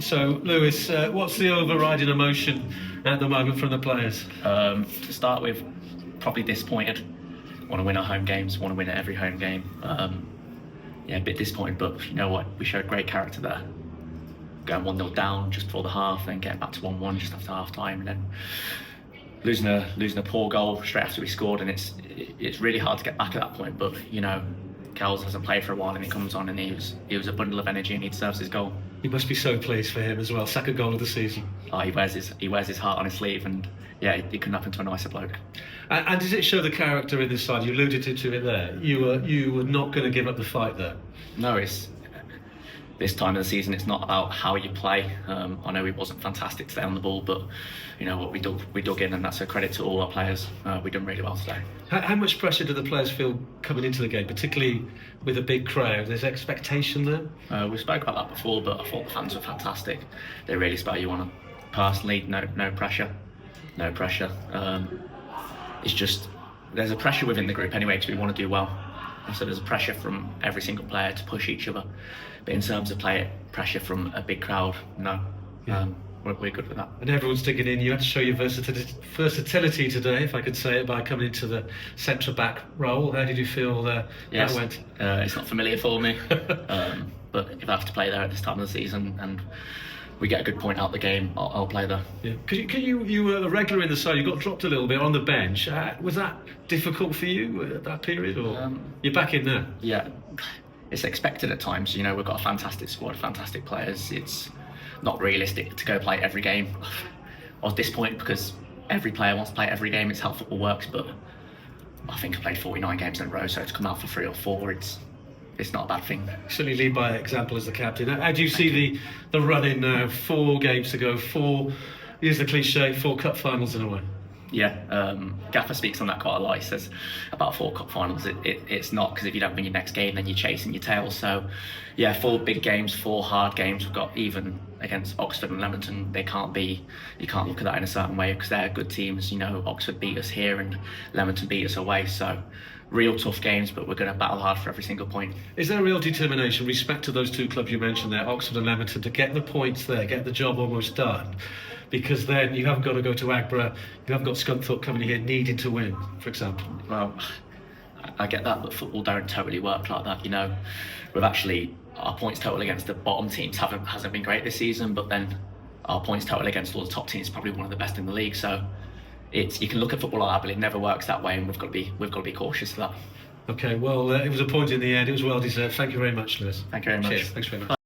So, Lewis, what's the overriding emotion at the moment from the players? To start with, probably disappointed. Want to win our home games, want to win at every home game. Yeah, a bit disappointed, but you know what? We showed great character there. Going 1-0 down just before the half, then getting back to 1-1 just after half time, and then losing a poor goal straight after we scored. And it's really hard to get back at that point. But you know, Kells hasn't played for a while, and he comes on and he was a bundle of energy, and he deserves his goal. You must be so pleased for him as well. Second goal of the season. Oh, he wears his heart on his sleeve, and yeah, he couldn't happen to a nicer bloke. And does it show the character in this side? You alluded to it there. You were not going to give up the fight there. No, it's this time of the season. It's not about how you play. I know it wasn't fantastic today on the ball, but you know what, we dug in, and that's a credit to all our players. We done really well today. How much pressure do the players feel coming into the game, particularly with a big crowd? There's expectation there. We spoke about that before, but I thought the fans were fantastic. They really spur you on. Personally, no pressure. It's just there's a pressure within the group anyway, because we want to do well. And so there's a pressure from every single player to push each other. But in terms of pressure from a big crowd, no. Yeah. We're good with that. And everyone's digging in. You had to show your versatility today, if I could say it, by coming into the centre back role. How did you feel that went? It's not familiar for me, but if I have to play there at this time of the season and we get a good point out the game, I'll play there. Yeah. You were a regular in the side. You got dropped a little bit on the bench. Was that difficult for you at that period, or you're back in there? Yeah, it's expected at times. You know, we've got a fantastic squad, fantastic players. It's not realistic to go play every game. I was disappointed because every player wants to play every game. It's how football works, but I think I played 49 games in a row, so to come out for 3 or 4, it's not a bad thing. Certainly lead by example as the captain. How do you see the run in now? 4 games to go, 4, here's the cliche, 4 cup finals in a way. Yeah, Gaffer speaks on that quite a lot. He says about 4 cup finals, it's not, because if you don't win your next game, then you're chasing your tail. So yeah, 4 big games, 4 hard games. We've got even against Oxford and Leamington. You can't look at that in a certain way, because they're good teams. You know, Oxford beat us here and Leamington beat us away. So real tough games, but we're going to battle hard for every single point. Is there real determination, respect to those 2 clubs you mentioned there, Oxford and Leamington, to get the points there, get the job almost done? Because then you haven't got to go to Agbra, you haven't got Scunthorpe coming here needing to win, for example. Well, I get that, but football don't totally work like that. You know, our points total against the bottom teams hasn't been great this season, but then our points total against all the top teams is probably one of the best in the league. So you can look at football like that, but it never works that way, and we've got to be cautious of that. Okay, well, it was a point in the end. It was well deserved. Thank you very much, Lewis. Thank you very much. Cheers. Thanks very much.